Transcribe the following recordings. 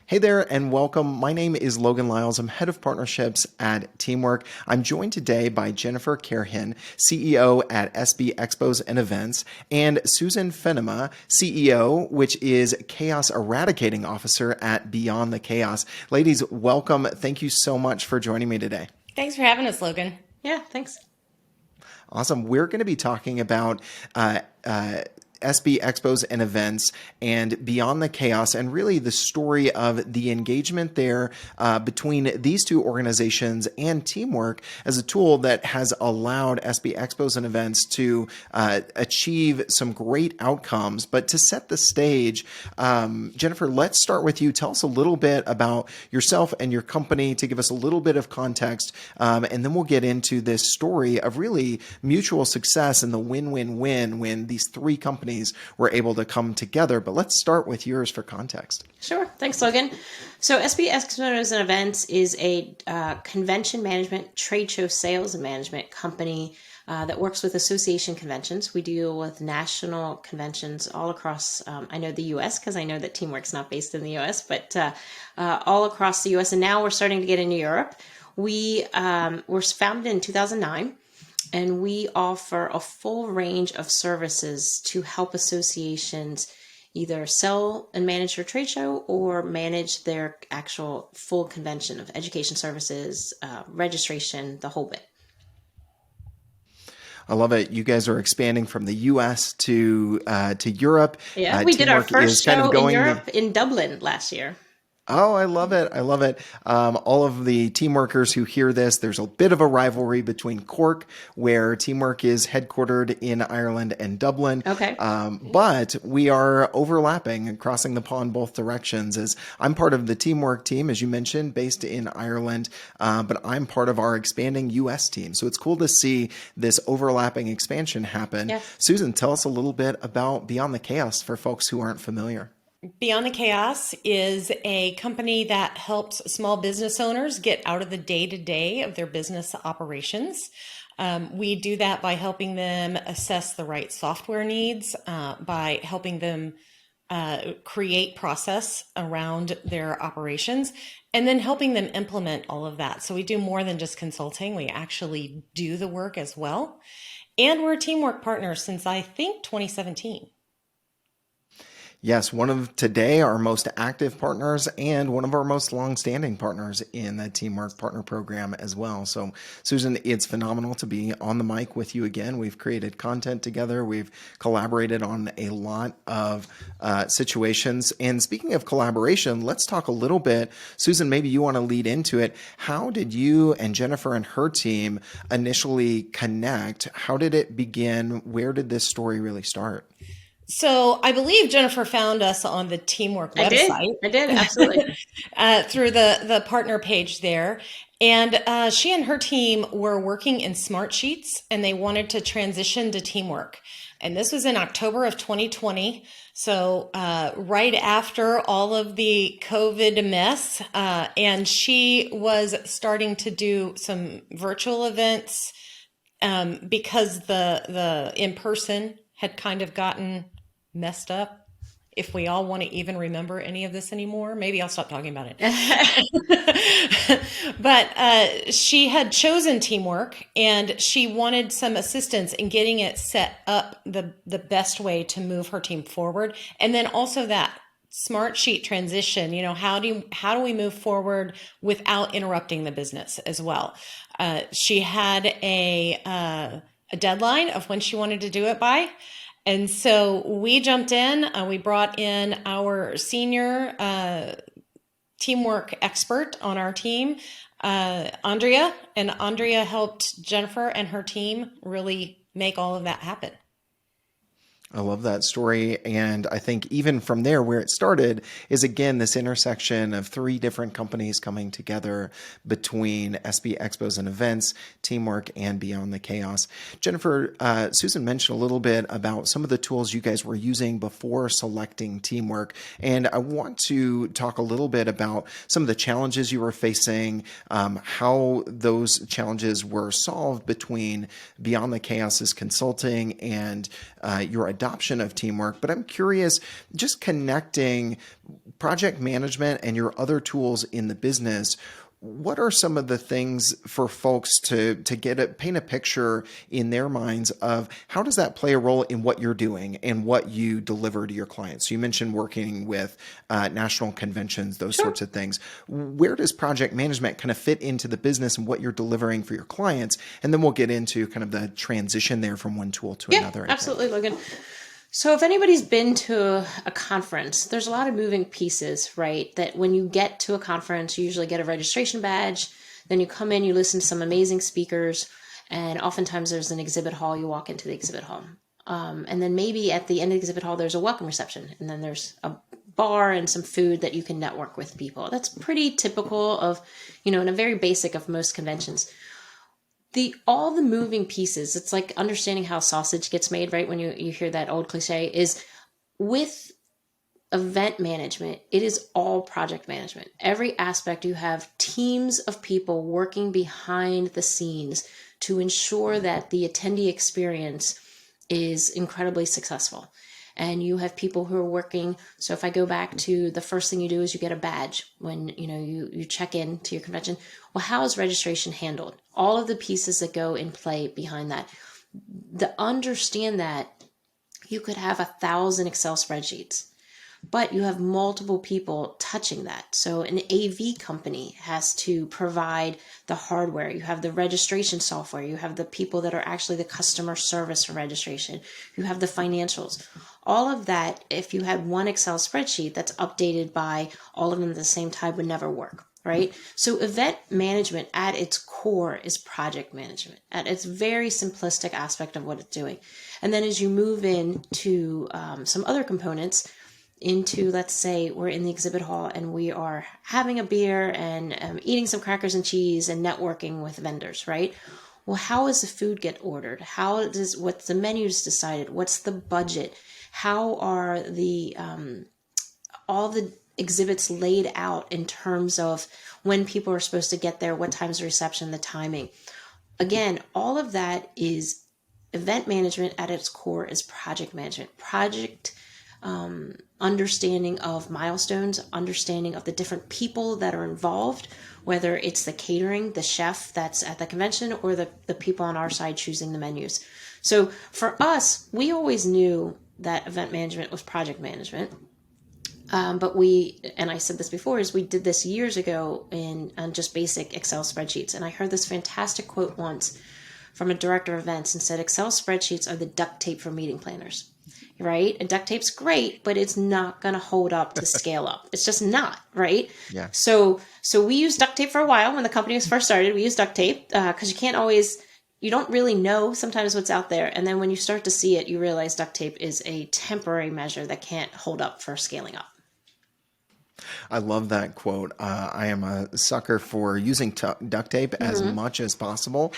Hey there and welcome. My name is Logan Lyles. I'm head of partnerships at Teamwork. I'm joined today by Jennifer Kerhin, CEO at SB Expos and Events, and Susan Fennema, CEO, which is Chaos Eradicating Officer at Beyond the Chaos. Ladies, welcome. Thank you so much for joining me today. Thanks for having us, Logan. Yeah, thanks. Awesome. We're going to be talking about SB Expos and Events and Beyond the Chaos, and really the story of the engagement there between these two organizations and Teamwork as a tool that has allowed SB Expos and Events to achieve some great outcomes. But to set the stage, Jennifer, let's start with you. Tell us a little bit about yourself and your company to give us a little bit of context, and then we'll get into this story of really mutual success and the win-win-win when these three companies were able to come together. But let's start with yours for context. Sure. Thanks, Logan. So SB Expos and Events is a convention management, trade show sales and management company that works with association conventions. We deal with national conventions all across, I know the U.S. because I know that Teamwork's not based in the U.S., but all across the U.S. And now we're starting to get into Europe. We were founded in 2009. And we offer a full range of services to help associations either sell and manage their trade show or manage their actual full convention of education services, registration, the whole bit. I love it. You guys are expanding from the U.S. to Europe. Yeah, we did our Teamwork first is kind of show in going Europe in Dublin last year. Oh, I love it. I love it. All of the Teamworkers who hear this, there's a bit of a rivalry between Cork, where Teamwork is headquartered in Ireland, and Dublin. Okay. But we are overlapping and crossing the pond both directions, as I'm part of the Teamwork team, as you mentioned, based in Ireland, but I'm part of our expanding U.S. team. So it's cool to see this overlapping expansion happen. Yeah. Susan, tell us a little bit about Beyond the Chaos for folks who aren't familiar. Beyond the Chaos is a company that helps small business owners get out of the day-to-day of their business operations. We do that by helping them assess the right software needs, by helping them create process around their operations, and then helping them implement all of that. So we do more than just consulting. We actually do the work as well. And we're a Teamwork partner since, I think, 2017. Yes, one of today our most active partners and one of our most long-standing partners in the Teamwork Partner Program as well. So, Susan, it's phenomenal to be on the mic with you again. We've created content together. We've collaborated on a lot of situations. And speaking of collaboration, let's talk a little bit. Susan, maybe you want to lead into it. How did you and Jennifer and her team initially connect? How did it begin? Where did this story really start? So I believe Jennifer found us on the Teamwork website. I did, absolutely. Through the partner page there. And she and her team were working in Smartsheets, and they wanted to transition to Teamwork. And this was in October of 2020. So right after all of the COVID mess, and she was starting to do some virtual events because the in-person had kind of gotten messed up. If we all want to even remember any of this anymore, maybe I'll stop talking about it. But she had chosen Teamwork, and she wanted some assistance in getting it set up the best way to move her team forward. And then also that Smartsheet transition, how do we move forward without interrupting the business as well? She had a deadline of when she wanted to do it by. And so we jumped in, we brought in our senior Teamwork expert on our team, Andrea, and Andrea helped Jennifer and her team really make all of that happen. I love that story. And I think even from there, where it started is, again, this intersection of three different companies coming together between SB Expos and Events, Teamwork, and Beyond the Chaos. Jennifer, Susan mentioned a little bit about some of the tools you guys were using before selecting Teamwork. And I want to talk a little bit about some of the challenges you were facing, how those challenges were solved between Beyond the Chaos's consulting and your adoption adoption of teamwork, but I'm curious, just connecting project management and your other tools in the business, what are some of the things for folks to paint a picture in their minds of how does that play a role in what you're doing and what you deliver to your clients? So you mentioned working with national conventions, those sorts of things. Where does project management kind of fit into the business and what you're delivering for your clients? And then we'll get into kind of the transition there from one tool to another. Absolutely, Logan. So if anybody's been to a conference, there's a lot of moving pieces, right? That when you get to a conference, you usually get a registration badge. Then you come in, you listen to some amazing speakers, and oftentimes there's an exhibit hall. You walk into the exhibit hall. And then maybe at the end of the exhibit hall, there's a welcome reception. And then there's a bar and some food that you can network with people. That's pretty typical of, and a very basic of most conventions. All the moving pieces, it's like understanding how sausage gets made, right? When you hear that old cliche, is with event management, it is all project management. Every aspect, you have teams of people working behind the scenes to ensure that the attendee experience is incredibly successful. And you have people who are working. So if I go back to the first thing you do is you get a badge when you check in to your convention. Well, how is registration handled? All of the pieces that go in play behind that. To understand that you could have 1,000 Excel spreadsheets, but you have multiple people touching that. So an AV company has to provide the hardware. You have the registration software. You have the people that are actually the customer service for registration. You have the financials. All of that, if you had one Excel spreadsheet that's updated by all of them at the same time, would never work, right? So event management at its core is project management at its very simplistic aspect of what it's doing. And then as you move into some other components, into, let's say we're in the exhibit hall and we are having a beer and eating some crackers and cheese and networking with vendors, right? Well, how does the food get ordered? What's the menus decided? What's the budget? How are the all the exhibits laid out in terms of when people are supposed to get there, what time's the reception, the timing? Again, all of that is event management at its core is project management. Understanding of milestones, understanding of the different people that are involved, whether it's the catering, the chef that's at the convention, or the people on our side choosing the menus. So for us, we always knew that event management was project management. But and I said this before, is we did this years ago on just basic Excel spreadsheets. And I heard this fantastic quote once from a director of events and said, Excel spreadsheets are the duct tape for meeting planners. Right? And duct tape's great, but it's not going to hold up to scale up. It's just not, right? Yeah. So we used duct tape for a while when the company was first started. We used duct tape because you don't really know sometimes what's out there. And then when you start to see it, you realize duct tape is a temporary measure that can't hold up for scaling up. I love that quote. I am a sucker for using duct tape as much as possible.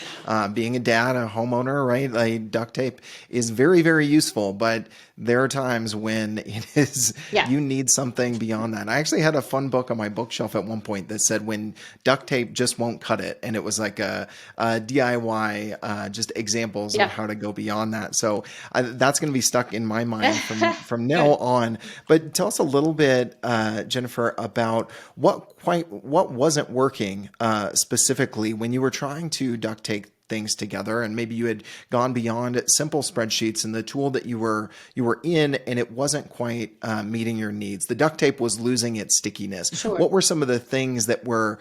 Being a dad, a homeowner, right? Like duct tape is very, very useful, but there are times when it is, you need something beyond that. I actually had a fun book on my bookshelf at one point that said when duct tape just won't cut it. And it was like a DIY, just examples of how to go beyond that. So that's going to be stuck in my mind from now on. But tell us a little bit, Jennifer, about what wasn't working specifically when you were trying to duct tape things together, and maybe you had gone beyond simple spreadsheets and the tool that you were in, and it wasn't quite meeting your needs. The duct tape was losing its stickiness. Sure. What were some of the things that were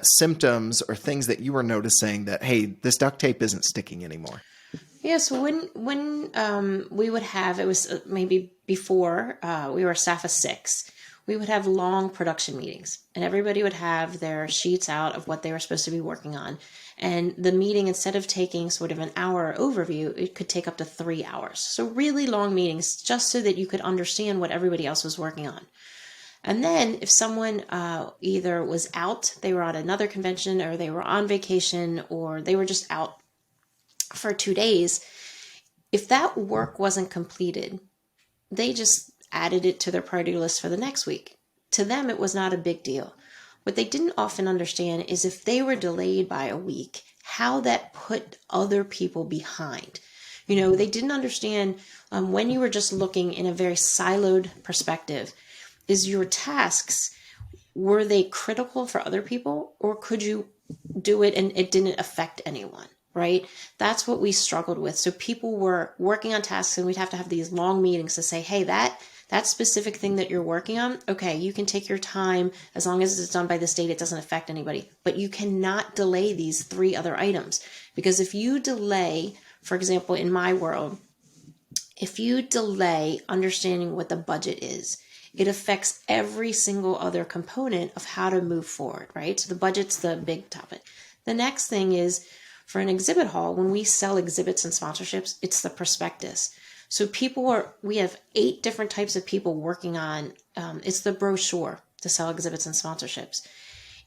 symptoms or things that you were noticing that, hey, this duct tape isn't sticking anymore? Yeah, so when we would have, it was maybe before we were a staff of 6, we would have long production meetings, and everybody would have their sheets out of what they were supposed to be working on. And the meeting, instead of taking sort of an hour overview, it could take up to 3 hours. So really long meetings, just so that you could understand what everybody else was working on. And then if someone either was out, they were at another convention, or they were on vacation, or they were just out for 2 days, if that work wasn't completed, they just added it to their priority list for the next week. To them, it was not a big deal. What they didn't often understand is if they were delayed by a week, how that put other people behind. They didn't understand when you were just looking in a very siloed perspective, is your tasks, were they critical for other people, or could you do it and it didn't affect anyone, right? That's what we struggled with. So people were working on tasks and we'd have to have these long meetings to say, hey, that specific thing that you're working on, okay, you can take your time as long as it's done by this date, it doesn't affect anybody. But you cannot delay these 3 other items, because if you delay, for example, in my world, if you delay understanding what the budget is, it affects every single other component of how to move forward, right? So the budget's the big topic. The next thing is, for an exhibit hall, when we sell exhibits and sponsorships, it's the prospectus. So we have 8 different types of people working on, it's the brochure to sell exhibits and sponsorships.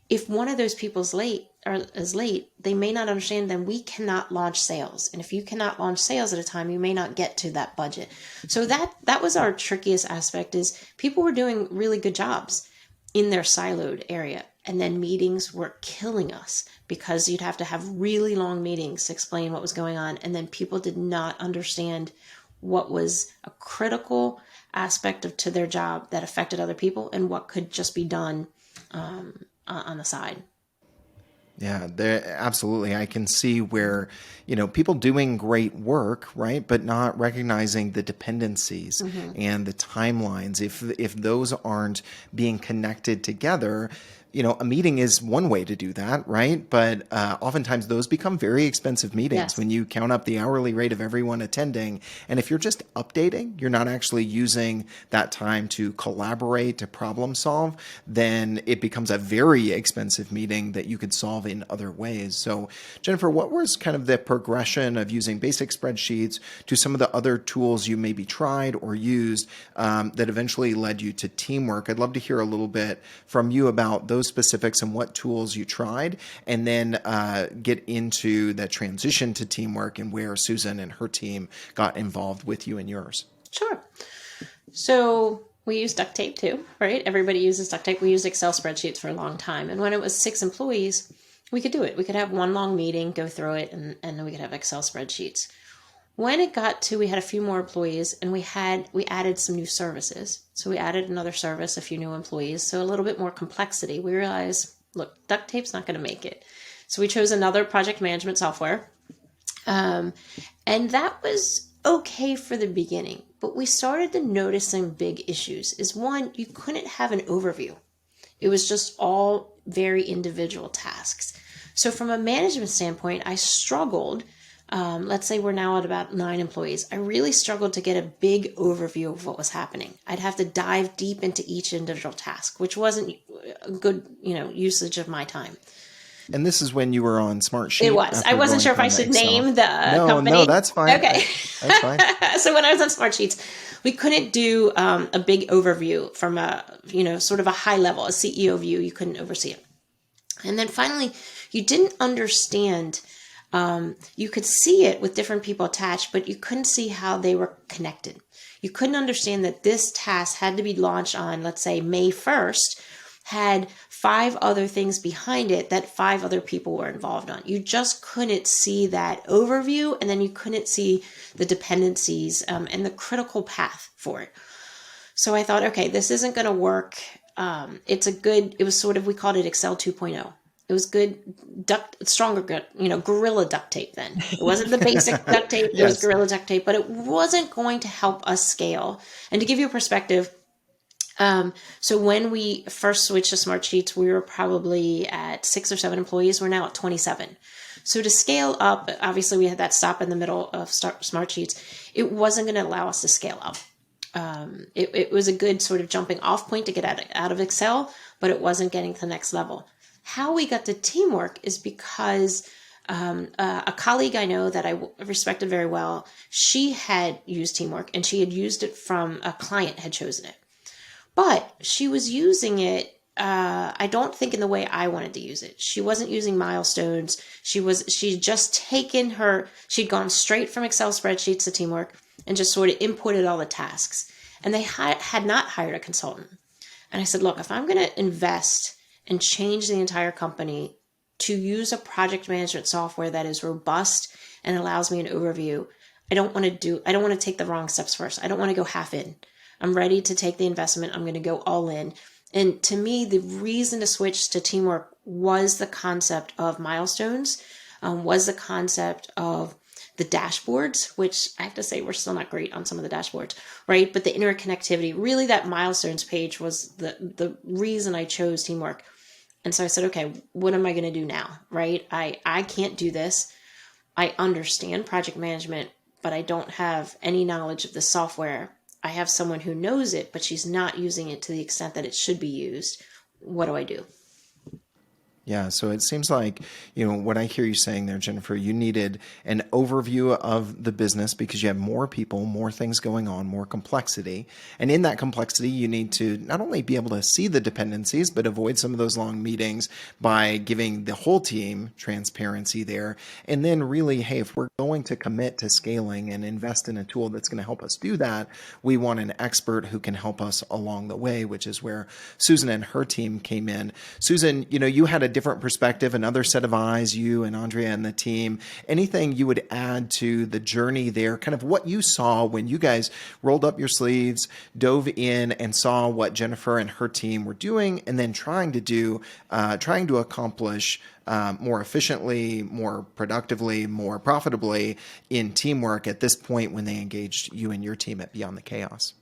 If one of those people is late, they may not understand, then we cannot launch sales. And if you cannot launch sales at a time, you may not get to that budget. So that was our trickiest aspect, is people were doing really good jobs in their siloed area. And then meetings were killing us, because you'd have to have really long meetings to explain what was going on. And then people did not understand what was a critical aspect to their job that affected other people, and what could just be done on the side. Yeah, absolutely. I can see where, people doing great work, right, but not recognizing the dependencies and the timelines. If those aren't being connected together, a meeting is one way to do that, right? But oftentimes those become very expensive meetings when you count up the hourly rate of everyone attending. And if you're just updating, you're not actually using that time to collaborate, to problem solve, then it becomes a very expensive meeting that you could solve in other ways. So Jennifer, what was kind of the progression of using basic spreadsheets to some of the other tools you maybe tried or used that eventually led you to teamwork? I'd love to hear a little bit from you about those specifics and what tools you tried, and then get into the transition to teamwork and where Susan and her team got involved with you and yours. Sure. So we use duct tape too, right? Everybody uses duct tape. We used Excel spreadsheets for a long time. And when it was 6 employees, we could do it. We could have one long meeting, go through it, and then we could have Excel spreadsheets. When it got to, we had a few more employees, and we added some new services. So we added another service, a few new employees, so a little bit more complexity. We realized, look, duct tape's not going to make it. So we chose another project management software. And that was okay for the beginning, but we started to notice some big issues. Is one, you couldn't have an overview. It was just all very individual tasks. So from a management standpoint, I struggled. Let's say we're now at about 9 employees. I really struggled to get a big overview of what was happening. I'd have to dive deep into each individual task, which wasn't a good, usage of my time. And this is when you were on Smartsheet. It was. I wasn't sure if I should name the company. No, that's fine. Okay. That's fine. So when I was on Smartsheets, we couldn't do a big overview from a, sort of a high level, a CEO view. You couldn't oversee it. And then finally, you didn't understand. You could see it with different people attached, but you couldn't see how they were connected. You couldn't understand that this task had to be launched on, let's say, May 1st, had 5 other things behind it that 5 other people were involved on. You just couldn't see that overview, and then you couldn't see the dependencies and the critical path for it. So I thought, okay, this isn't going to work. It was sort of, we called it Excel 2.0. It was good, stronger, Gorilla duct tape then. It wasn't the basic duct tape, It was Gorilla duct tape, but it wasn't going to help us scale. And to give you a perspective, so when we first switched to Smartsheets, we were probably at 6 or 7 employees. We're now at 27. So to scale up, obviously we had that stop in the middle of Smartsheets. It wasn't going to allow us to scale up. It was a good sort of jumping off point to get out of Excel, but it wasn't getting to the next level. How we got to teamwork is because a colleague I know that I respected very well, she had used teamwork, and she had used it from a client had chosen it. But she was using it, I don't think in the way I wanted to use it. She wasn't using milestones. She'd gone straight from Excel spreadsheets to teamwork and just sort of inputted all the tasks. And they had not hired a consultant. And I said, look, if I'm going to invest and change the entire company to use a project management software that is robust and allows me an overview, I don't want to take the wrong steps first. I don't want to go half in. I'm ready to take the investment. I'm going to go all in. And to me, the reason to switch to teamwork was the concept of milestones, was the concept of the dashboards, which I have to say we're still not great on some of the dashboards, right? But the interconnectivity, really that milestones page was the reason I chose teamwork. And so I said, okay, what am I going to do now, right? I can't do this. I understand project management, but I don't have any knowledge of the software. I have someone who knows it, but she's not using it to the extent that it should be used. What do I do? Yeah, so it seems like, what I hear you saying there, Jennifer, you needed an overview of the business because you have more people, more things going on, more complexity. And in that complexity, you need to not only be able to see the dependencies, but avoid some of those long meetings by giving the whole team transparency there. And then really, hey, if we're going to commit to scaling and invest in a tool that's going to help us do that, we want an expert who can help us along the way, which is where Susan and her team came in. Susan, you had a different perspective, another set of eyes, you and Andrea and the team. Anything you would add to the journey there, kind of what you saw when you guys rolled up your sleeves, dove in and saw what Jennifer and her team were doing, and then trying to accomplish more efficiently, more productively, more profitably in teamwork at this point when they engaged you and your team at Beyond the Chaos?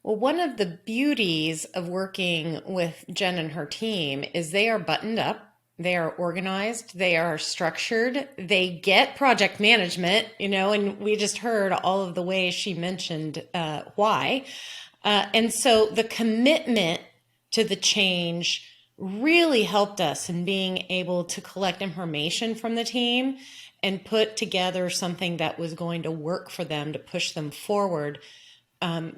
Well, one of the beauties of working with Jen and her team is they are buttoned up. They are organized, they are structured, they get project management, and we just heard all of the ways she mentioned why. And so the commitment to the change really helped us in being able to collect information from the team and put together something that was going to work for them to push them forward.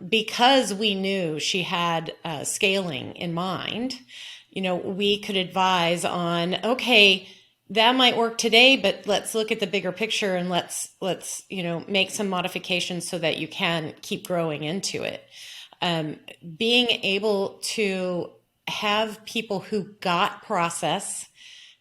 Because we knew she had scaling in mind, we could advise on, okay, that might work today, but let's look at the bigger picture and let's make some modifications so that you can keep growing into it. Being able to have people who got process,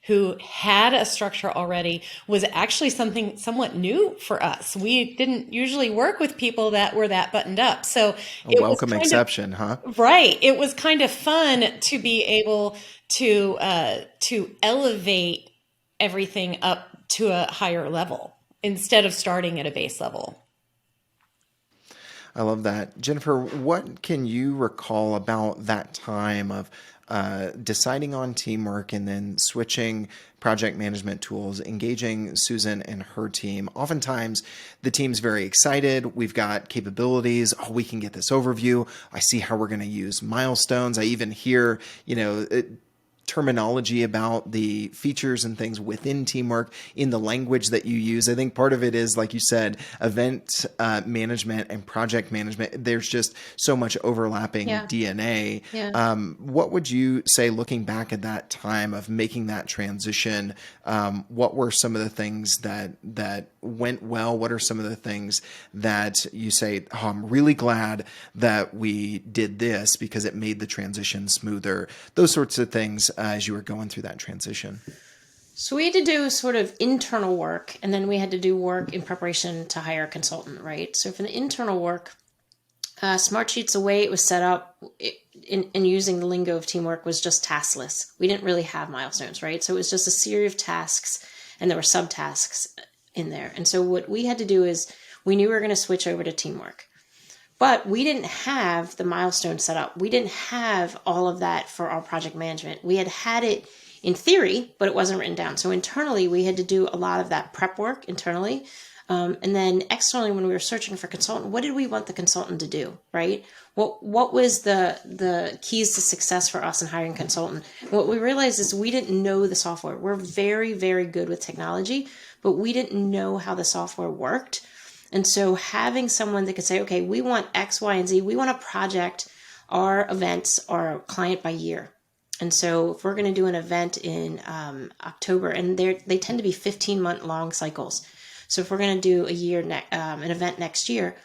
who had a structure already, was actually something somewhat new for us. We didn't usually work with people that were that buttoned up. So a welcome exception, huh? Right. It was kind of fun to be able to elevate everything up to a higher level instead of starting at a base level. I love that. Jennifer, what can you recall about that time of deciding on teamwork and then switching project management tools, engaging Susan and her team? Oftentimes, the team's very excited. We've got capabilities. Oh, we can get this overview. I see how we're going to use milestones. I even hear, terminology about the features and things within teamwork in the language that you use. I think part of it is, like you said, event management and project management. There's just so much overlapping DNA. Yeah. What would you say, looking back at that time of making that transition, what were some of the things that went well? What are some of the things that you say, oh, I'm really glad that we did this because it made the transition smoother? Those sorts of things as you were going through that transition. So we had to do sort of internal work, and then we had to do work in preparation to hire a consultant, right? So for the internal work, Smartsheets, the way it was set up in using the lingo of teamwork was just taskless. We didn't really have milestones, right? So it was just a series of tasks, and there were subtasks in there. And so what we had to do is we knew we were going to switch over to teamwork. But we didn't have the milestone set up. We didn't have all of that for our project management. We had it in theory, but it wasn't written down. So internally, we had to do a lot of that prep work internally. And then externally, when we were searching for consultant, what did we want the consultant to do, right? What was the keys to success for us in hiring a consultant? What we realized is we didn't know the software. We're very, very good with technology, but we didn't know how the software worked. And so having someone that could say, okay, we want X, Y, and Z, we want to project our events, our client by year. And so if we're going to do an event in October, and they tend to be 15-month long cycles. So if we're going to do an event next year,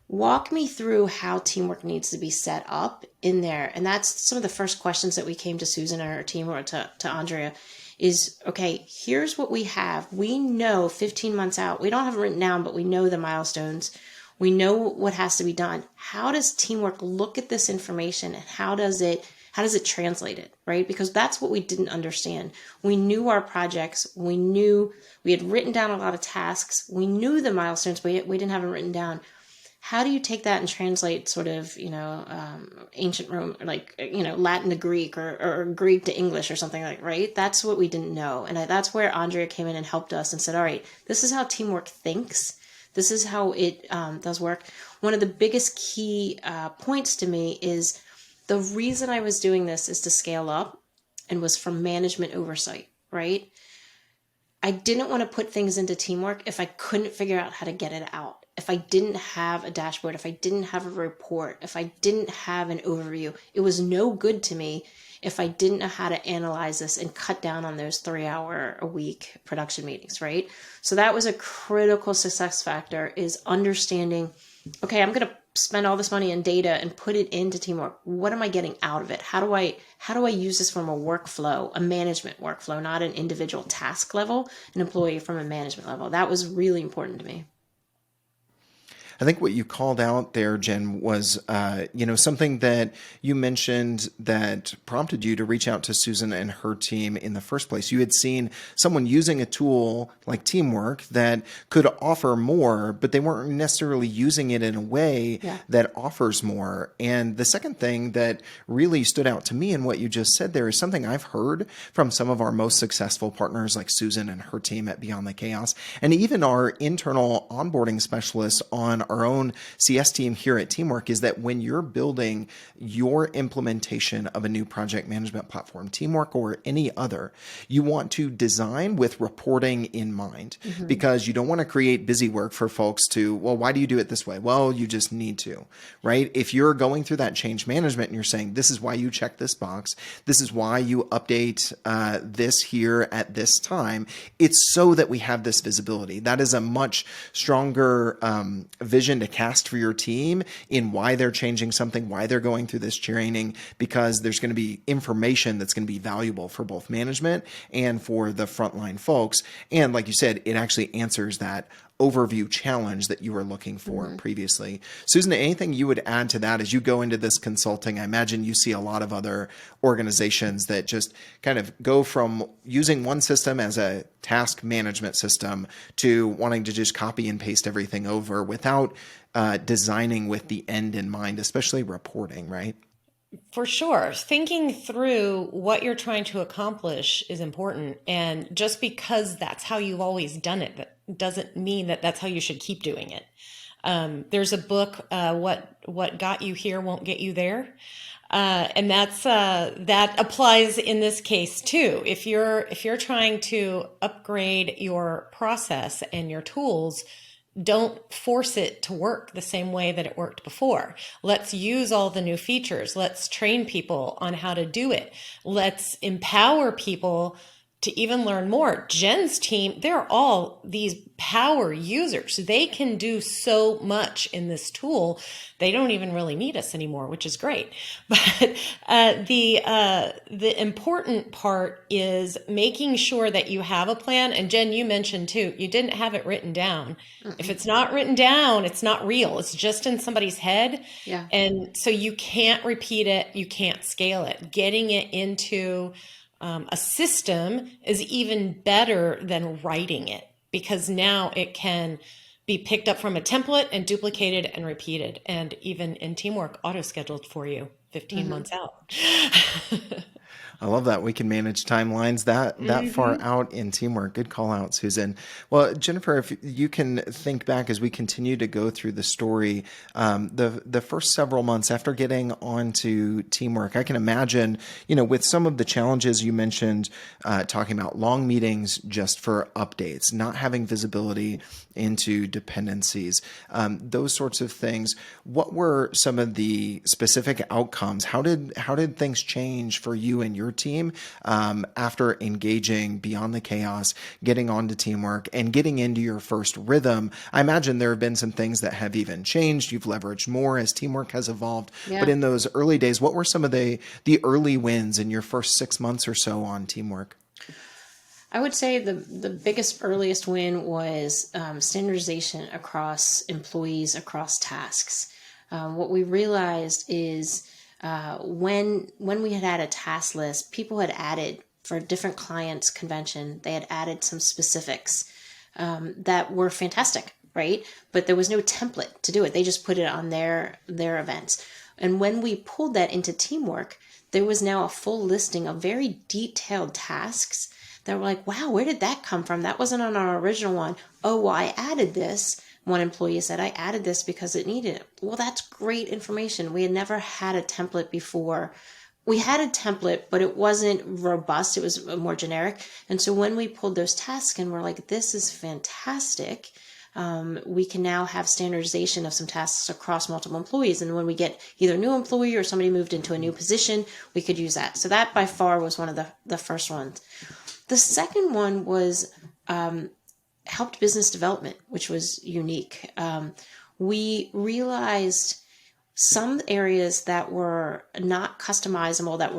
Walk me through how teamwork needs to be set up in there. And that's some of the first questions that we came to Susan and her team, or to Andrea, is, okay, here's what we have. We know 15 months out, we don't have it written down, but we know the milestones. We know what has to be done. How does teamwork look at this information, and how does it translate it, right? Because that's what we didn't understand. We knew our projects. We knew we had written down a lot of tasks. We knew the milestones, but we didn't have them written down. How do you take that and translate sort of, ancient Rome, like, Latin to Greek, or Greek to English or something like, right? That's what we didn't know. And that's where Andrea came in and helped us and said, all right, this is how teamwork thinks. This is how it does work. One of the biggest key points to me is the reason I was doing this is to scale up, and was from management oversight, right? I didn't want to put things into teamwork if I couldn't figure out how to get it out. If I didn't have a dashboard, if I didn't have a report, if I didn't have an overview, it was no good to me if I didn't know how to analyze this and cut down on those 3-hour-a-week production meetings, right? So that was a critical success factor, is understanding, okay, I'm going to spend all this money in data and put it into teamwork. What am I getting out of it? How do I use this from a workflow, a management workflow, not an individual task level, an employee from a management level? That was really important to me. I think what you called out there, Jen, was something that you mentioned that prompted you to reach out to Susan and her team in the first place. You had seen someone using a tool like Teamwork that could offer more, but they weren't necessarily using it in a way that offers more. And the second thing that really stood out to me in what you just said there is something I've heard from some of our most successful partners, like Susan and her team at Beyond the Chaos, and even our internal onboarding specialists on our own CS team here at Teamwork, is that when you're building your implementation of a new project management platform, Teamwork or any other, you want to design with reporting in mind, because you don't want to create busy work for folks to, well, why do you do it this way? Well, you just need to, right? If you're going through that change management and you're saying, this is why you check this box, this is why you update this here at this time, it's so that we have this visibility. That is a much stronger vision to cast for your team in why they're changing something, why they're going through this training, because there's going to be information that's going to be valuable for both management and for the frontline folks. And like you said, it actually answers that overview challenge that you were looking for previously. Susan, anything you would add to that as you go into this consulting? I imagine you see a lot of other organizations that just kind of go from using one system as a task management system to wanting to just copy and paste everything over without designing with the end in mind, especially reporting, right? For sure. Thinking through what you're trying to accomplish is important. And just because that's how you've always done it, that doesn't mean that that's how you should keep doing it. There's a book, What Got You Here Won't Get You There. And that applies in this case too. If you're trying to upgrade your process and your tools, don't force it to work the same way that it worked before. Let's use all the new features. Let's train people on how to do it. Let's empower people to even learn more. Jen's team, they're all these power users. They can do so much in this tool. They don't even really need us anymore, which is great. But the important part is making sure that you have a plan. And Jen, you mentioned too, you didn't have it written down. If it's not written down, it's not real. It's just in somebody's head. Yeah. And so you can't repeat it. You can't scale it. Getting it into a system is even better than writing it, because now it can be picked up from a template and duplicated and repeated, and even in Teamwork, auto-scheduled for you 15 months out. I love that. We can manage timelines that far out in Teamwork. Good call out, Susan. Well, Jennifer, if you can think back as we continue to go through the story, the first several months after getting onto Teamwork, I can imagine, with some of the challenges you mentioned, talking about long meetings just for updates, not having visibility into dependencies, those sorts of things. What were some of the specific outcomes? How did things change for you and your your team after engaging beyond the chaos, getting onto teamwork, and getting into your first rhythm? I imagine there have been some things that have even changed. You've leveraged more as teamwork has evolved. Yeah. But in those early days, what were some of the early wins in your first 6 months or so on teamwork? I would say the biggest, earliest win was standardization across employees, across tasks. What we realized is when we had had a task list, people had added, for different clients' convention, they had added some specifics that were fantastic, right? But there was no template to do it. They just put it on their events. And when we pulled that into teamwork, there was now a full listing of very detailed tasks that were like, wow, where did that come from? That wasn't on our original one. Oh, well, I added this. One employee said, I added this because it needed it. Well, that's great information. We had never had a template before. We had a template, but it wasn't robust. It was more generic. And so when we pulled those tasks in, we're like, this is fantastic. We can now have standardization of some tasks across multiple employees. And when we get either a new employee or somebody moved into a new position, we could use that. So that by far was one of the first ones. The second one was helped business development, which was unique. We realized some areas that were not customizable, that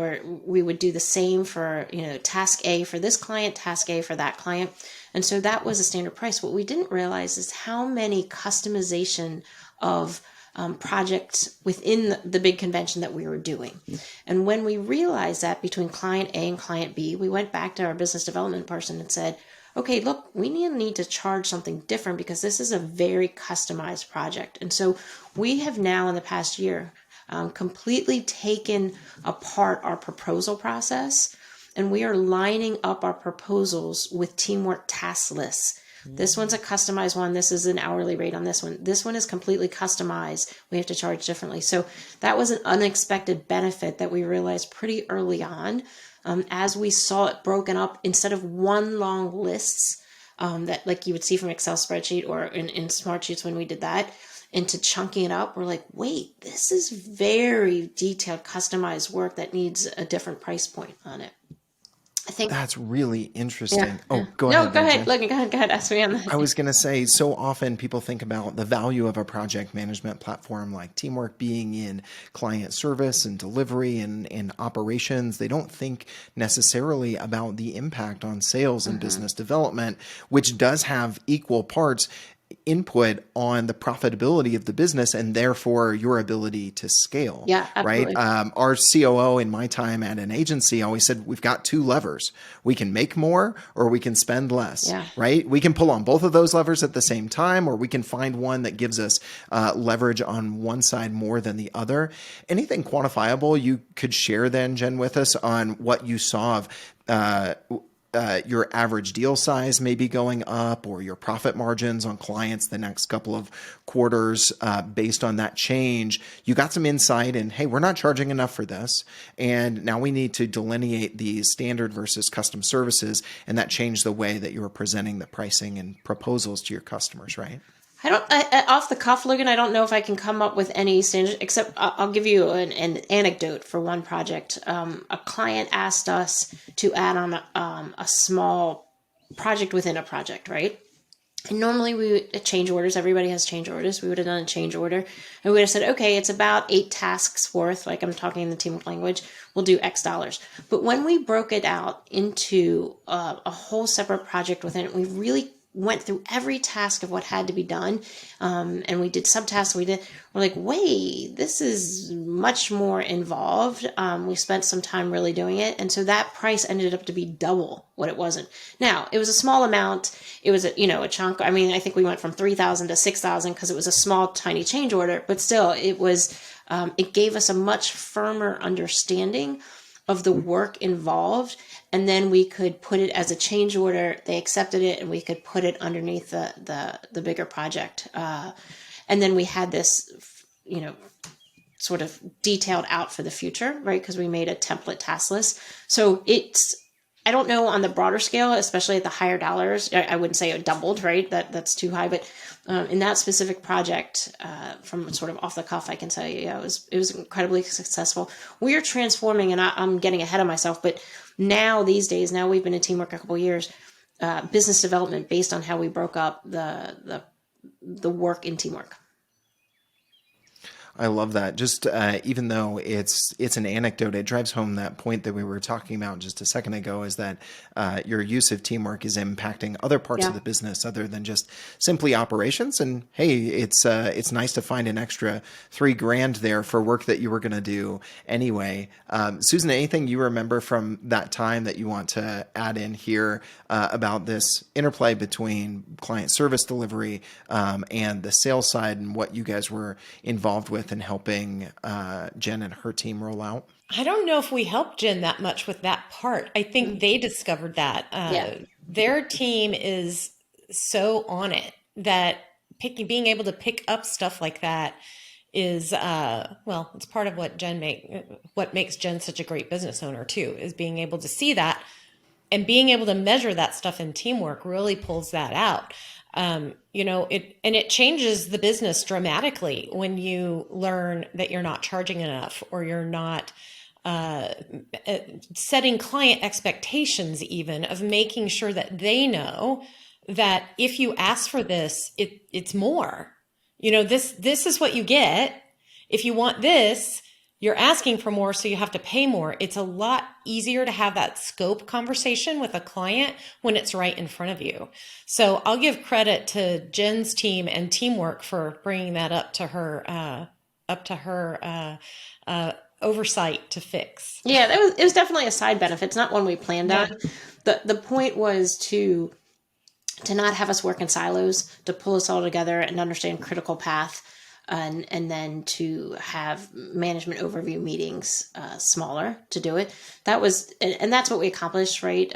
we would do the same for, task A for this client, task A for that client. And so that was a standard price. What we didn't realize is how many customization of projects within the big convention that we were doing. And when we realized that between client A and client B, we went back to our business development person and said, okay, look, we need to charge something different because this is a very customized project. And so we have now in the past year completely taken apart our proposal process, and we are lining up our proposals with teamwork task lists. This one's a customized one. This is an hourly rate on this one. This one is completely customized. We have to charge differently. So that was an unexpected benefit that we realized pretty early on as we saw it broken up instead of one long lists that like you would see from Excel spreadsheet or in Smartsheets when we did that, into chunking it up. We're like, wait, this is very detailed, customized work that needs a different price point on it. I think that's really interesting. Yeah. Oh, go No, ahead. go then, ahead. Jen. Logan, go ahead. Ask me on that. I was going to say, so often people think about the value of a project management platform like Teamwork being in client service and delivery and operations. They don't think necessarily about the impact on sales and business development, which does have equal parts input on the profitability of the business and therefore your ability to scale. Yeah, absolutely. Right. Our COO in my time at an agency always said, we've got two levers. We can make more or we can spend less. Yeah. Right. We can pull on both of those levers at the same time, or we can find one that gives us leverage on one side more than the other. Anything quantifiable you could share then, Jen, with us on what you saw of your average deal size maybe going up, or your profit margins on clients the next couple of quarters based on that change? You got some insight and, hey, we're not charging enough for this. And now we need to delineate these standard versus custom services. And that changed the way that you were presenting the pricing and proposals to your customers, right? Off the cuff, Logan, I don't know if I can come up with any standard, except I'll give you an anecdote for one project. A client asked us to add on a small project within a project, right? And normally we would change orders. Everybody has change orders. We would have done a change order and we would have said, okay, it's about 8 tasks worth. Like I'm talking in the teamwork language, we'll do X dollars. But when we broke it out into a whole separate project within it, we really went through every task of what had to be done. And we did subtasks. We're like, wait, this is much more involved. We spent some time really doing it. And so that price ended up to be double what it wasn't. Now, it was a small amount. It was a chunk. I mean, I think we went from 3,000 to 6,000 because it was a small, tiny change order, but still it was, it gave us a much firmer understanding of the work involved. And then we could put it as a change order. They accepted it, and we could put it underneath the bigger project. And then we had this, sort of detailed out for the future, right? Because we made a template task list. So I don't know on the broader scale, especially at the higher dollars. I wouldn't say it doubled, right? That's too high. But in that specific project, from sort of off the cuff, I can tell you, yeah, it was incredibly successful. We are transforming, and I'm getting ahead of myself, but now these days, now we've been in Teamwork a couple of years, business development based on how we broke up the work in Teamwork. I love that. Just even though it's an anecdote, it drives home that point that we were talking about just a second ago, is that your use of Teamwork is impacting other parts of the business other than just simply operations. And hey, it's nice to find an extra $3,000 there for work that you were going to do anyway. Susan, anything you remember from that time that you want to add in here about this interplay between client service delivery and the sales side, and what you guys were involved with in helping Jen and her team roll out? I don't know if we helped Jen that much with that part. I think they discovered that. Their team is so on it that being able to pick up stuff like that is, it's part of what makes Jen such a great business owner too, is being able to see that, and being able to measure that stuff in Teamwork really pulls that out. It changes the business dramatically when you learn that you're not charging enough, or you're not setting client expectations, even of making sure that they know that if you ask for this, it's more. This is what you get. If you want this, you're asking for more, so you have to pay more. It's a lot easier to have that scope conversation with a client when it's right in front of you. So I'll give credit to Jen's team and Teamwork for bringing that up to her oversight to fix. Yeah, it was definitely a side benefit. It's not one we planned on. The point was to not have us work in silos, to pull us all together and understand critical path. And then to have management overview meetings smaller to do it. And that's what we accomplished, right?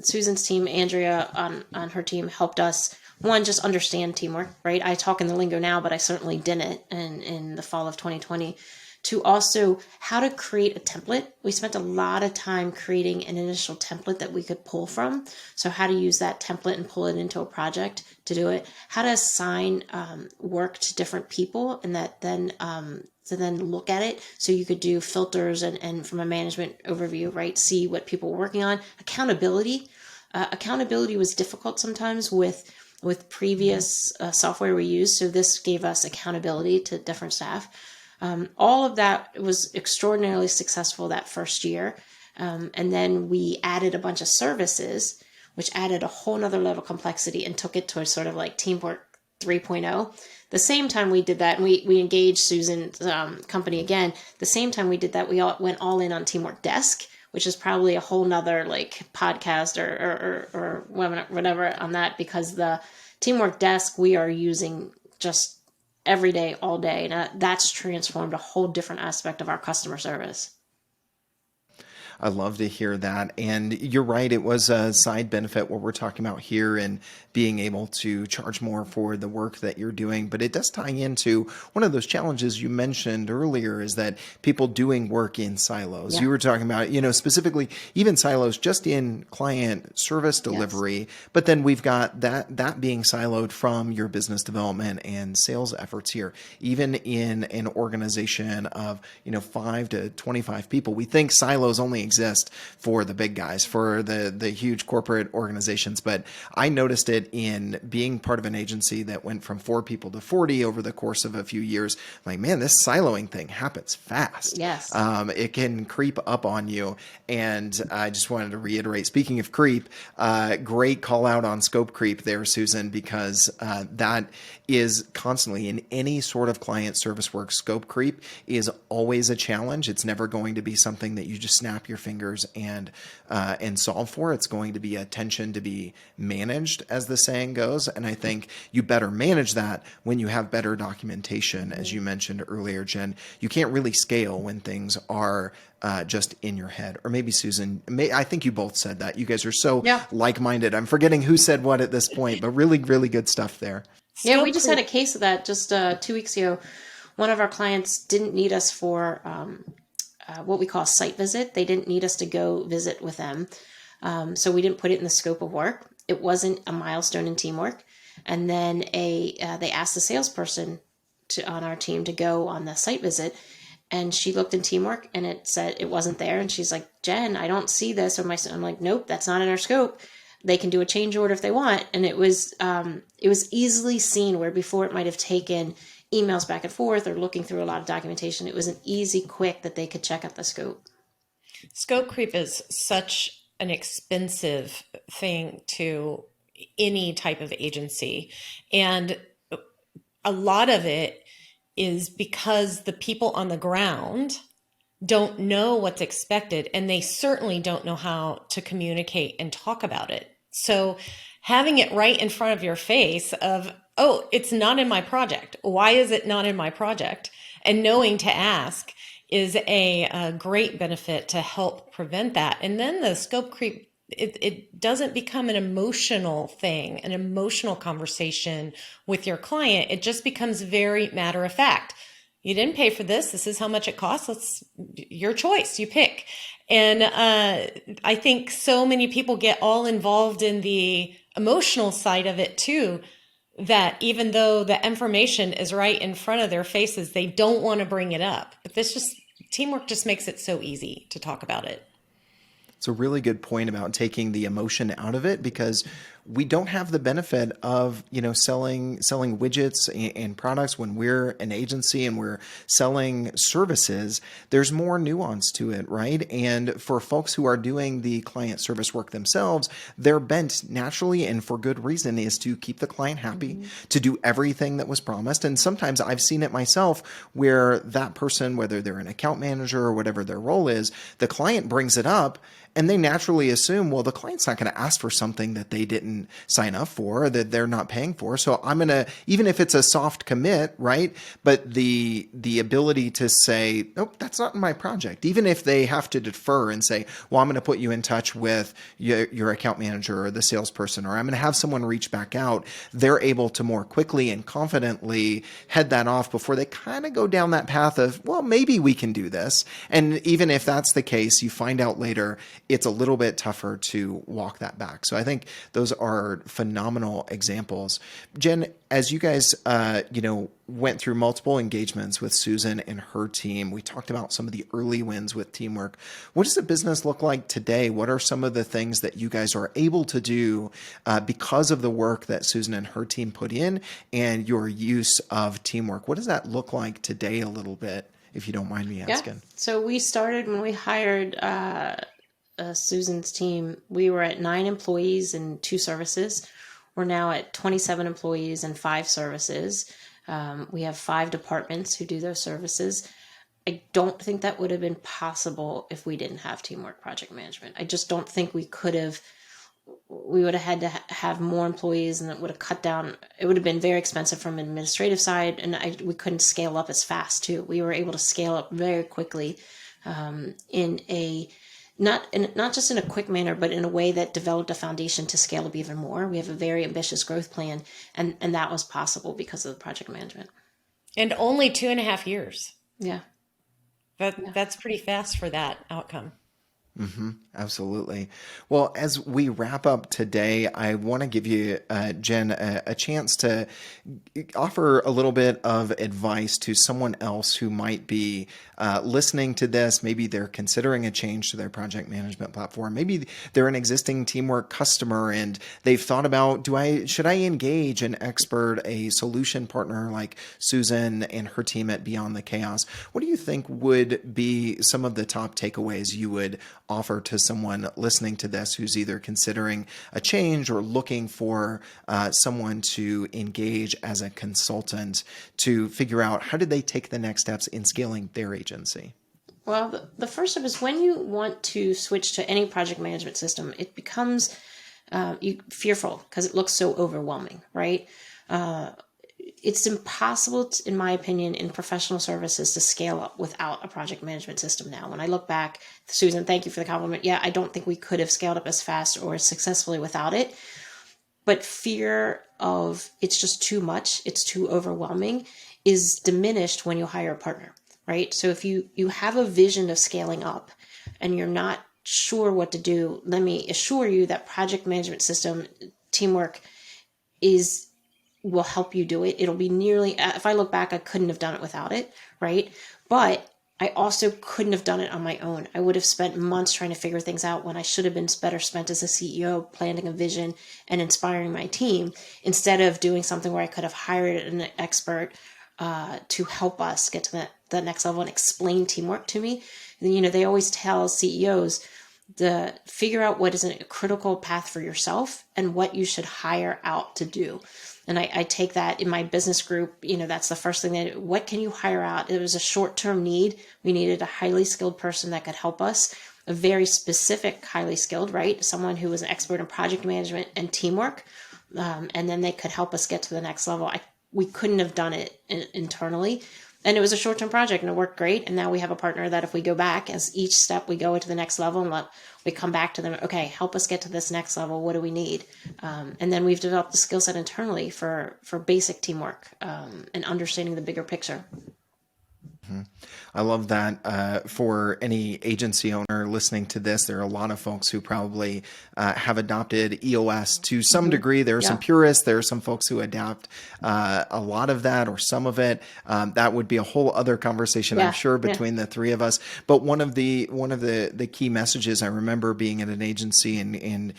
Susan's team, Andrea on her team, helped us, one, just understand Teamwork, right? I talk in the lingo now, but I certainly didn't in the fall of 2020. To also how to create a template. We spent a lot of time creating an initial template that we could pull from. So how to use that template and pull it into a project to do it. How to assign work to different people, and that then to then look at it. So you could do filters and from a management overview, right? See what people were working on. Accountability. Accountability was difficult sometimes with previous software we used. So this gave us accountability to different staff. All of that was extraordinarily successful that first year. And then we added a bunch of services, which added a whole nother level of complexity and took it to a sort of like Teamwork 3.0. The same time we did that, and we engaged Susan's company again. The same time we did that, we went all in on Teamwork Desk, which is probably a whole nother like podcast or whatever on that, because the Teamwork Desk we are using just every day, all day. And that's transformed a whole different aspect of our customer service. I love to hear that. And you're right. It was a side benefit what we're talking about here, and being able to charge more for the work that you're doing. But it does tie into one of those challenges you mentioned earlier, is that people doing work in silos. Yeah. You were talking about, specifically even silos just in client service delivery. Yes. But then we've got that being siloed from your business development and sales efforts here. Even in an organization of, 5 to 25 people, we think silos only exist for the big guys, for the huge corporate organizations. But I noticed it in being part of an agency that went from 4 people to 40 over the course of a few years. Like, man, this siloing thing happens fast. Yes. It can creep up on you. And I just wanted to reiterate, speaking of creep, great call out on scope creep there, Susan, because that is constantly in any sort of client service work. Scope creep is always a challenge. It's never going to be something that you just snap your fingers and solve for. It's going to be a tension to be managed, as the saying goes. And I think you better manage that when you have better documentation. As you mentioned earlier, Jen, you can't really scale when things are just in your head. Or maybe Susan, I think you both said that. You guys are so like-minded. I'm forgetting who said what at this point, but really, really good stuff there. Yeah, we just had a case of that just 2 weeks ago. One of our clients didn't need us for what we call a site visit. They didn't need us to go visit with them. So we didn't put it in the scope of work. It wasn't a milestone in teamwork. And then they asked the salesperson on our team to go on the site visit, and she looked in teamwork and it said it wasn't there. And she's like, Jen, I don't see this. I'm like, nope, that's not in our scope. They can do a change order if they want. And it was easily seen, where before it might have taken emails back and forth or looking through a lot of documentation. It was an easy, quick that they could check out the scope. Scope creep is such an expensive thing to any type of agency. And a lot of it is because the people on the ground don't know what's expected, and they certainly don't know how to communicate and talk about it. So having it right in front of your face of, oh, it's not in my project. Why is it not in my project? And knowing to ask is a great benefit to help prevent that. And then the scope creep, it doesn't become an emotional thing, an emotional conversation with your client. It just becomes very matter of fact. You didn't pay for this. This is how much it costs. Your choice. You pick. And I think so many people get all involved in the emotional side of it too, that even though the information is right in front of their faces, they don't want to bring it up. But teamwork just makes it so easy to talk about it. It's a really good point about taking the emotion out of it, because we don't have the benefit of, selling widgets and products when we're an agency and we're selling services. There's more nuance to it, right? And for folks who are doing the client service work themselves, their bent naturally and for good reason is to keep the client happy, to do everything that was promised. And sometimes I've seen it myself where that person, whether they're an account manager or whatever their role is, the client brings it up and they naturally assume, well, the client's not going to ask for something that they didn't sign up for, that they're not paying for. So I'm going to, even if it's a soft commit, right? But the ability to say, nope, that's not in my project. Even if they have to defer and say, well, I'm going to put you in touch with your account manager or the salesperson, or I'm going to have someone reach back out. They're able to more quickly and confidently head that off before they kind of go down that path of, well, maybe we can do this. And even if that's the case, you find out later, it's a little bit tougher to walk that back. So I think those are phenomenal examples. Jen, as you guys, went through multiple engagements with Susan and her team, we talked about some of the early wins with teamwork. What does the business look like today? What are some of the things that you guys are able to do because of the work that Susan and her team put in and your use of teamwork? What does that look like today a little bit, if you don't mind me asking? Yeah. So we started when we hired Susan's team, we were at 9 employees and 2 services. We're now at 27 employees and 5 services. We have 5 departments who do those services. I don't think that would have been possible if we didn't have teamwork project management. I just don't think we would have had to have more employees, and it would have cut down. It would have been very expensive from an administrative side, and we couldn't scale up as fast too. We were able to scale up very quickly not just in a quick manner, but in a way that developed a foundation to scale up even more. We have a very ambitious growth plan, and that was possible because of the project management. And only 2.5 years. Yeah. That's pretty fast for that outcome. Mm-hmm. Absolutely. Well, as we wrap up today, I want to give you, Jen, a chance to offer a little bit of advice to someone else who might be listening to this. Maybe they're considering a change to their project management platform. Maybe they're an existing teamwork customer and they've thought about, should I engage an expert, a solution partner like Susan and her team at Beyond the Chaos? What do you think would be some of the top takeaways you would offer to someone listening to this who's either considering a change or looking for someone to engage as a consultant to figure out how did they take the next steps in scaling their agency? Well, the first step is when you want to switch to any project management system, it becomes fearful because it looks so overwhelming, right? It's impossible, in my opinion, in professional services to scale up without a project management system now. When I look back, Susan, thank you for the compliment. Yeah, I don't think we could have scaled up as fast or as successfully without it. But fear of it's just too much, it's too overwhelming, is diminished when you hire a partner, right? So if you have a vision of scaling up and you're not sure what to do, let me assure you that project management system teamwork will help you do it. It'll be if I look back, I couldn't have done it without it, right? But I also couldn't have done it on my own. I would have spent months trying to figure things out when I should have been better spent as a CEO, planning a vision and inspiring my team, instead of doing something where I could have hired an expert to help us get to the next level and explain teamwork to me. And, they always tell CEOs to figure out what is a critical path for yourself and what you should hire out to do. And I take that in my business group. That's the first thing what can you hire out? It was a short-term need. We needed a highly skilled person that could help us, a very specific, highly skilled, right? Someone who was an expert in project management and teamwork. And then they could help us get to the next level. We couldn't have done it internally. And it was a short-term project and it worked great. And now we have a partner that if we go back, as each step we go into the next level and we come back to them, okay, help us get to this next level. What do we need? And then we've developed the skill set internally for basic teamwork and understanding the bigger picture. I love that. For any agency owner listening to this, there are a lot of folks who probably have adopted EOS to some degree. There are some purists. There are some folks who adopt a lot of that or some of it. That would be a whole other conversation, I'm sure, between the three of us. But one of the key messages I remember being at an agency and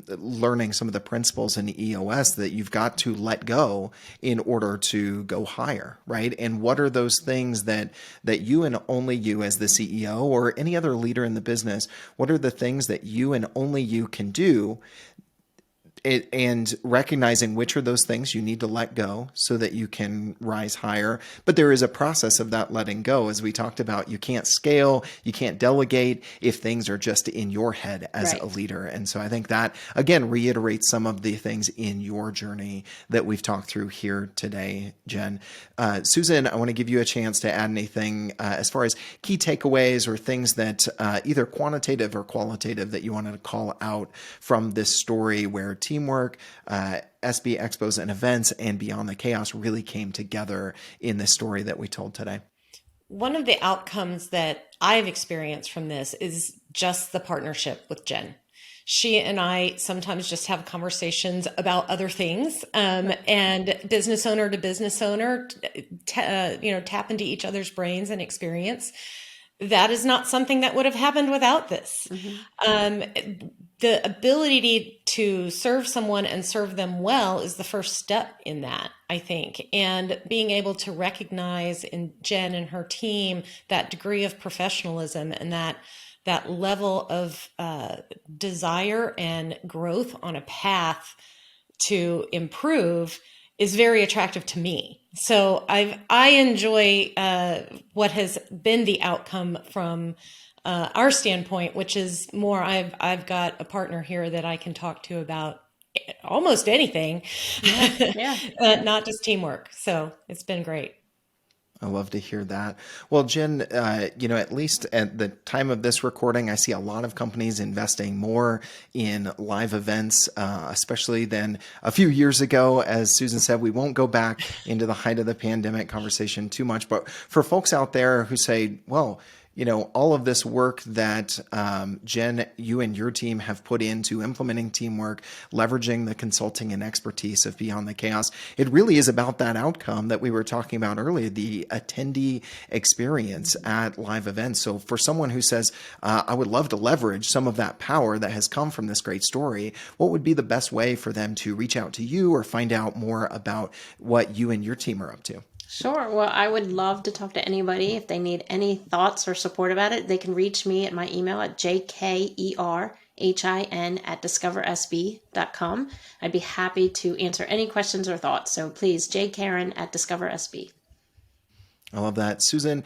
learning some of the principles in EOS that you've got to let go in order to go higher, right? And what are those things that you and only you as the CEO or any other leader in the business, what are the things that you and only you can do? And recognizing which are those things you need to let go so that you can rise higher. But there is a process of that letting go. As we talked about, you can't scale, you can't delegate if things are just in your head as a leader. And so I think that, again, reiterates some of the things in your journey that we've talked through here today, Jen. Susan, I want to give you a chance to add anything as far as key takeaways or things that either quantitative or qualitative that you wanted to call out from this story where teamwork, SB Expos and Events, and Beyond the Chaos really came together in the story that we told today. One of the outcomes that I've experienced from this is just the partnership with Jen. She and I sometimes just have conversations about other things, and business owner to business owner, tap into each other's brains and experience. That is not something that would have happened without this. The ability to serve someone and serve them well is the first step in that, I think. And being able to recognize in Jen and her team that degree of professionalism and that level of desire and growth on a path to improve is very attractive to me. So I enjoy what has been the outcome from our standpoint, which is more I've got a partner here that I can talk to about almost anything, not just teamwork. So it's been great. I love to hear that. Well, Jen, at least at the time of this recording, I see a lot of companies investing more in live events, especially than a few years ago. As Susan said, we won't go back into the height of the pandemic conversation too much. But for folks out there who say, well, all of this work that Jen, you and your team have put into implementing teamwork, leveraging the consulting and expertise of Beyond the Chaos, it really is about that outcome that we were talking about earlier, the attendee experience at live events. So for someone who says, I would love to leverage some of that power that has come from this great story, what would be the best way for them to reach out to you or find out more about what you and your team are up to? Sure. Well, I would love to talk to anybody. If they need any thoughts or support about it, they can reach me at my email at jkerhin@discoversb.com. I'd be happy to answer any questions or thoughts. So please, jkerhin@discoversb. I love that. Susan,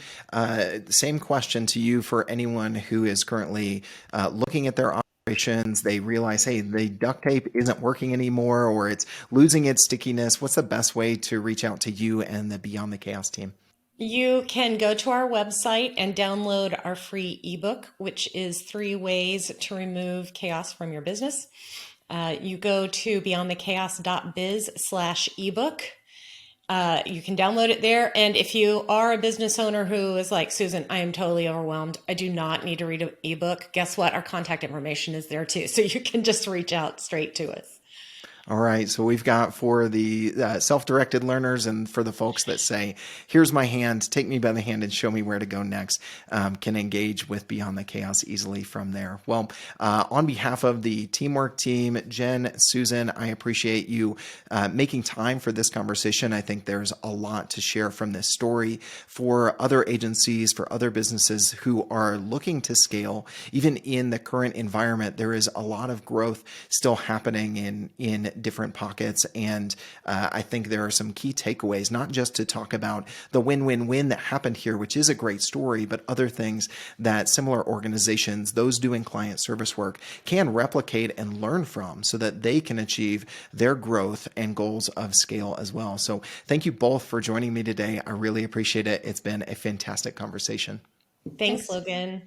same question to you for anyone who is currently looking at their operations. They realize, hey, the duct tape isn't working anymore or it's losing its stickiness. What's the best way to reach out to you and the Beyond the Chaos team? You can go to our website and download our free ebook, which is 3 ways to remove chaos from your business. You go to beyondthechaos.biz/ebook. You can download it there. And if you are a business owner who is like, Susan, I am totally overwhelmed, I do not need to read an ebook, guess what? Our contact information is there too. So you can just reach out straight to us. All right. So we've got for the self-directed learners and for the folks that say, here's my hand, take me by the hand and show me where to go next, can engage with Beyond the Chaos easily from there. Well, on behalf of the Teamwork team, Jen, Susan, I appreciate you making time for this conversation. I think there's a lot to share from this story for other agencies, for other businesses who are looking to scale. Even in the current environment, there is a lot of growth still happening in different pockets. And I think there are some key takeaways, not just to talk about the win-win-win that happened here, which is a great story, but other things that similar organizations, those doing client service work, can replicate and learn from so that they can achieve their growth and goals of scale as well. So thank you both for joining me today. I really appreciate it. It's been a fantastic conversation. Thanks, Logan.